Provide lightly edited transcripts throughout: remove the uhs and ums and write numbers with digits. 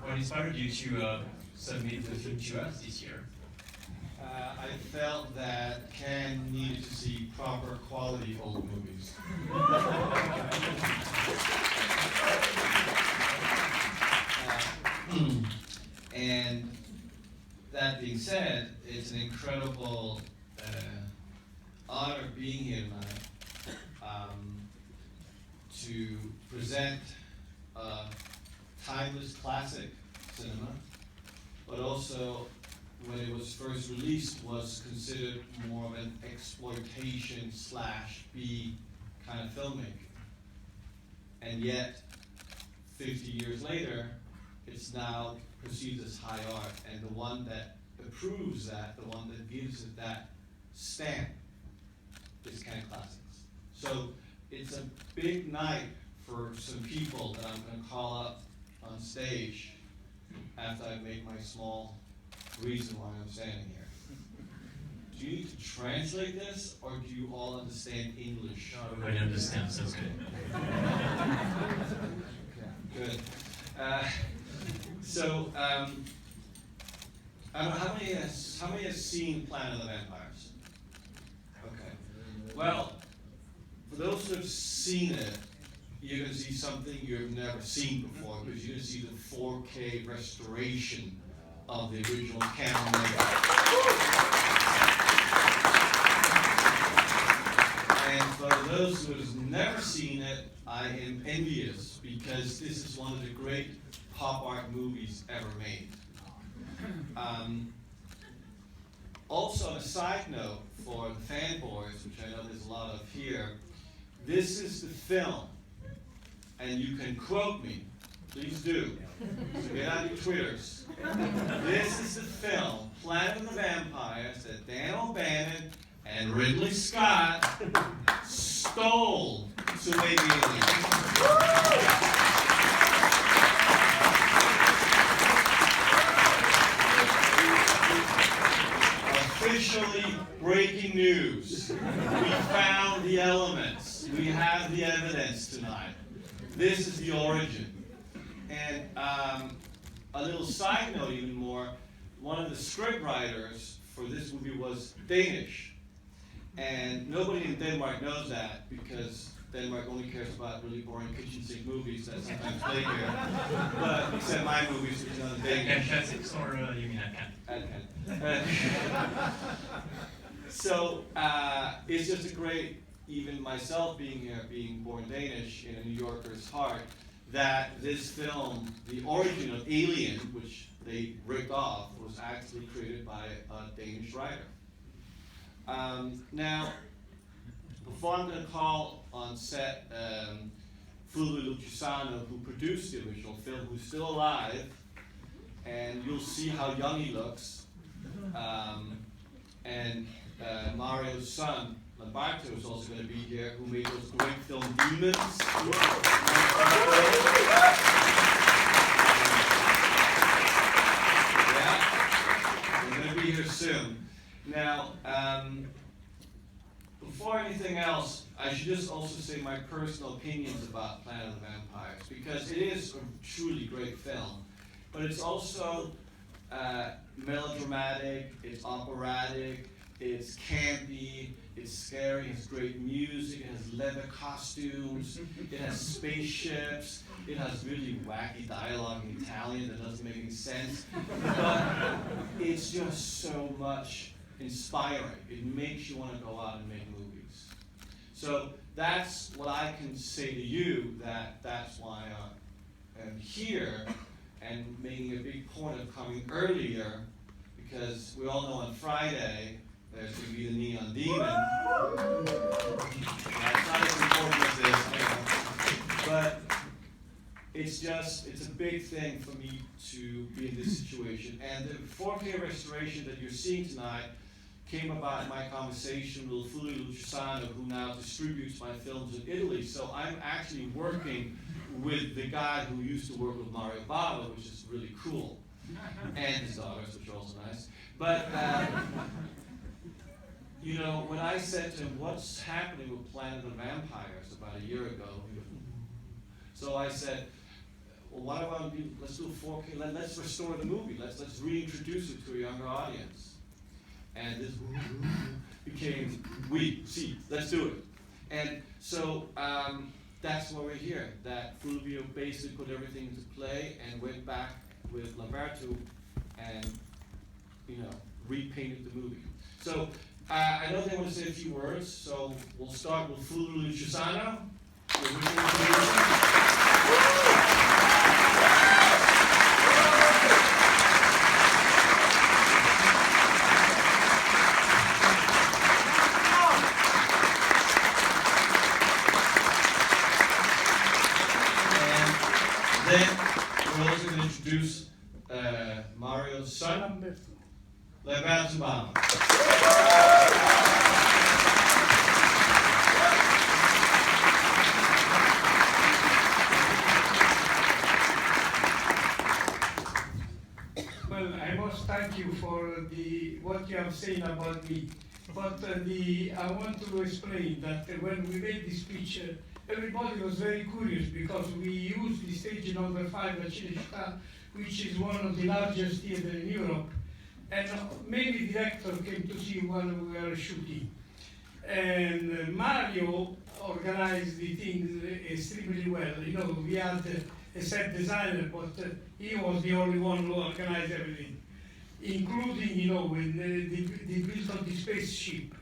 What inspired you to submit the film to us this year? I felt that Cannes needed to see proper quality old movies. And that being said, it's an incredible honor being here tonight to present a timeless classic cinema, but also when it was first released was considered more of an exploitation / B kind of filmmaking. And yet, 50 years later, it's now perceived as high art, and the one that approves that, the one that gives it that stamp, is Cannes Classics. So it's a big night for some people that I'm going to call up on stage after I make my small reason why I'm standing here. Do you need to translate this, or do you all understand English? Everybody understands, that's good. Good. So, how many has seen Planet of the Vampires? Okay. Well, for those who have seen it, you're going to see something you've never seen before, because you're going to see the 4K restoration of the original Canon. And for those who have never seen it, I am envious, because this is one of the great pop art movies ever made. Also, on a side note for the fanboys, which I know there's a lot of here, this is the film, and you can quote me, please do, so get out your Twitters. This is the film, Planet of the Vampires, that Dan O'Bannon and Ridley Scott stole to make Aliens. Officially breaking news. We found the elements. We have the evidence tonight. This is the origin. And a little side note even more, one of the script writers for this movie was Danish. And nobody in Denmark knows that, because Denmark only cares about really boring kitchen sink movies that sometimes play here. But except my movies, which are not Danish. Classics, or you mean at Cannes? So it's just a great, even myself being here, being born Danish in a New Yorker's heart, that this film, the origin of Alien, which they ripped off, was actually created by a Danish writer. Now, before I'm going to call on set Fulvio Luciano, who produced the original film, who's still alive, and you'll see how young he looks, and Mario's son, Lamberto, is also going to be here, who made those great film Demons. Yeah, we're going to be here soon. Now, before anything else, I should just also say my personal opinions about Planet of the Vampires, because it is a truly great film, but it's also melodramatic, it's operatic, it's campy, it's scary, it has great music, it has leather costumes, it has spaceships, it has really wacky dialogue in Italian that doesn't make any sense, but it's just so much inspiring. It makes you want to go out and make movies. So that's what I can say to you, that's why I'm here and making a big point of coming earlier, because we all know on Friday there's going to be the Neon Demon. It's not as important as this, but it's a big thing for me to be in this situation. And the 4K restoration that you're seeing tonight came about in my conversation with Fulvio Luciano, who now distributes my films in Italy. So I'm actually working with the guy who used to work with Mario Bava, which is really cool, and his daughters, which are also nice. But you know, when I said to him, "What's happening with Planet of the Vampires?" about a year ago, so I said, well, why don't let's do 4K, let's restore the movie, let's reintroduce it to a younger audience. And this became, let's do it. And so that's why we're here, that Fulvio basically put everything into play and went back with Lamberto and, repainted the movie. So I know they want to say a few words, so we'll start with Fulvio Luciano. Then we're also going to introduce Mario's son, Lamberto Bava. Well, I must thank you for what you have said about me. But I want to explain that when we made this picture, everybody was very curious because we used the stage number 5 at Cinecittà, which is one of the largest theaters in Europe. And many directors came to see when we were shooting. And Mario organized the things extremely well. We had a set designer, but he was the only one who organized everything, including, when they built on the spaceship,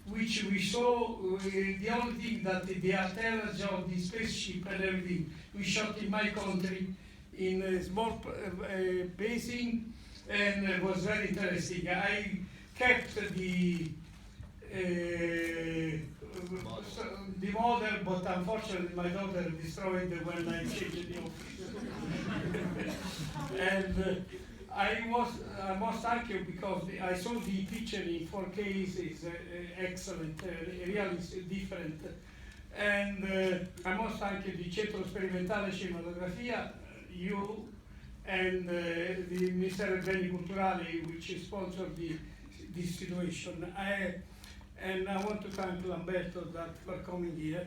which we saw, the only thing that the atterrage of the spaceship and everything, we shot in my country in a small basin, and it was very interesting. I kept the model, but unfortunately my daughter destroyed it when I changed the office. And I must thank you because I saw the picture in 4K, it's excellent, really different. And I must thank you, the Centro Sperimentale Cinematografia, you, and the Ministero dei Beni Culturali, which sponsored this situation. And I want to thank Lamberto for coming here.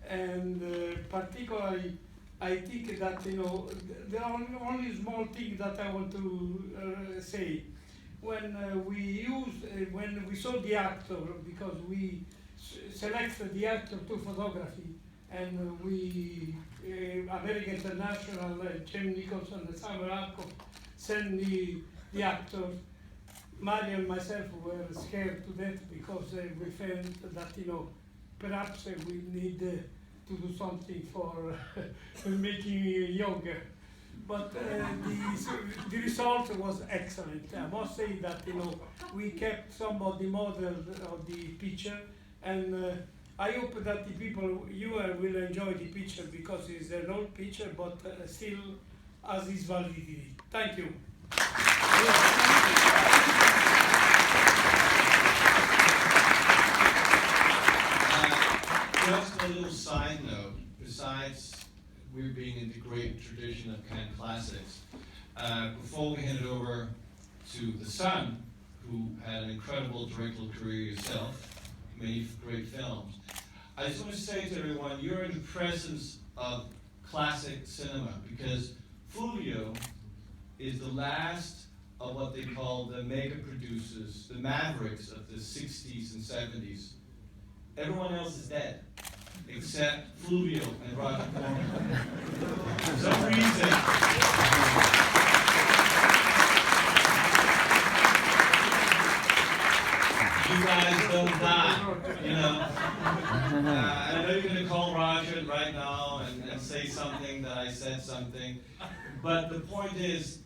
And particularly, I think that, there are only small things that I want to say. When we saw the actor, because we selected the actor to photography, and we, American International, Jim Nicholson and Samuel Arco sent the actors. Mario and myself were scared to death because we felt that, perhaps we need to do something for making you younger. But the result was excellent. I must say that, we kept some of the models of the picture, and I hope that the people, will enjoy the picture because it's an old picture, but still has its validity. Thank you. Just a little side note, besides we're being in the great tradition of Cannes Classics, before we hand it over to the son, who had an incredible directorial career yourself, many great films, I just want to say to everyone, you're in the presence of classic cinema, because Fulvio is the last of what they call the mega producers, the mavericks of the 60s and 70s. Everyone else is dead, except Fulvio and Roger Corman. For some reason, you guys don't die, I know you're going to call Roger right now and say something that I said something, but the point is,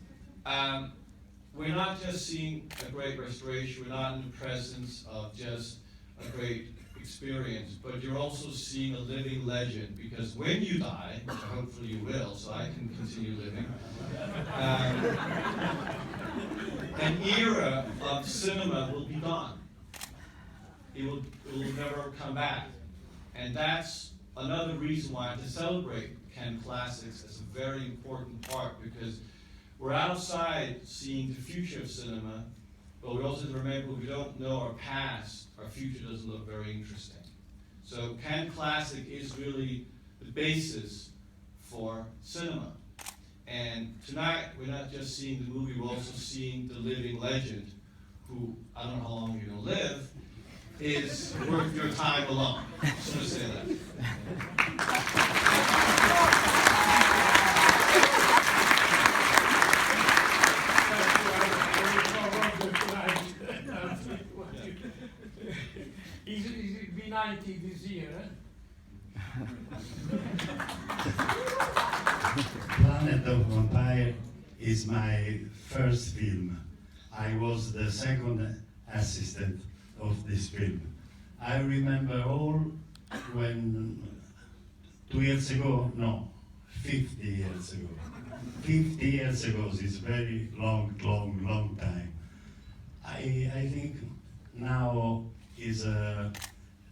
we're not just seeing a great restoration, we're not in the presence of just a great experience, but you're also seeing a living legend, because when you die, which hopefully you will, so I can continue living, an era of cinema will be gone. It will never come back. And that's another reason why to celebrate Cannes Classics as a very important part, because we're outside seeing the future of cinema, but we also have to remember we don't know our past, our future doesn't look very interesting. So Cannes Classic is really the basis for cinema. And tonight, we're not just seeing the movie, we're also seeing the living legend, who, I don't know how long you're gonna live, is worth your time alone. Just wanna say that. He's be 90 this year, eh? Planet of Vampire is my first film. I was the second assistant of this film. I remember all when 2 years ago, no, 50 years ago. 50 years ago is very long time. I think now is a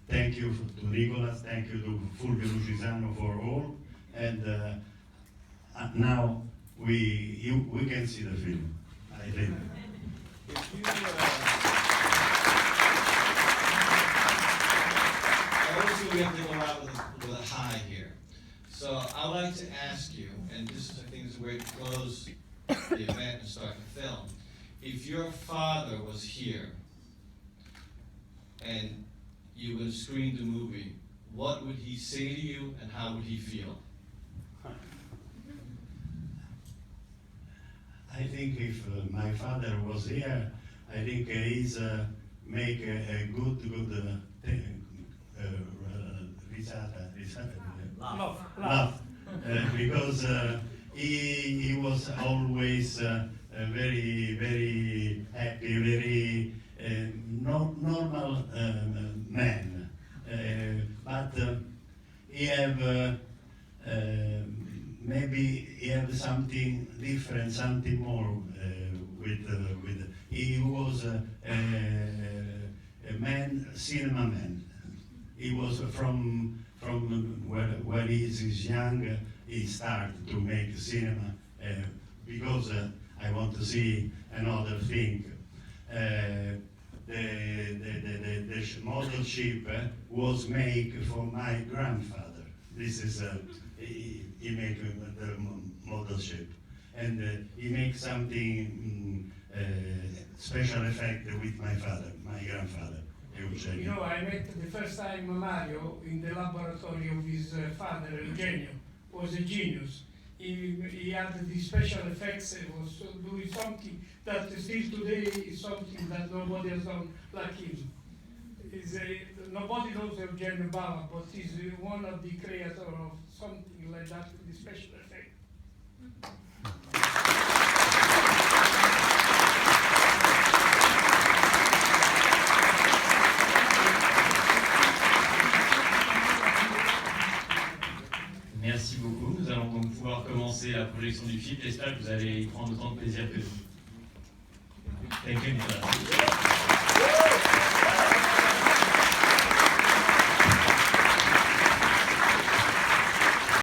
thank you to Nicolas, thank you to Fulvio Lucisano for all, and now we can see the film, I think. If you, obviously we have to go out with a high here. So I'd like to ask you, and this is, I think, is a way to close the event and start the film. If your father was here and you would screen the movie, what would he say to you and how would he feel? I think if my father was here, I think he's make a good laugh, because he was always very happy, very normal man, but he have maybe he have something different, something more with. He was a man, cinema man. He was from where he is young. He started to make cinema because I want to see another thing. The model ship was made for my grandfather. This is he made the model ship, and he makes something special effect with my father, my grandfather. You know, I met the first time Mario in the laboratory of his father, Eugenio, was a genius. He had these special effects, he was doing something that still today is something that nobody has done like him. Nobody knows Eugenio Bava, but he's one of the creators of something like that, the special effect. Merci beaucoup. Nous allons donc pouvoir commencer la projection du film. J'espère que vous allez y prendre autant de plaisir que nous. Thank you, Nicolas.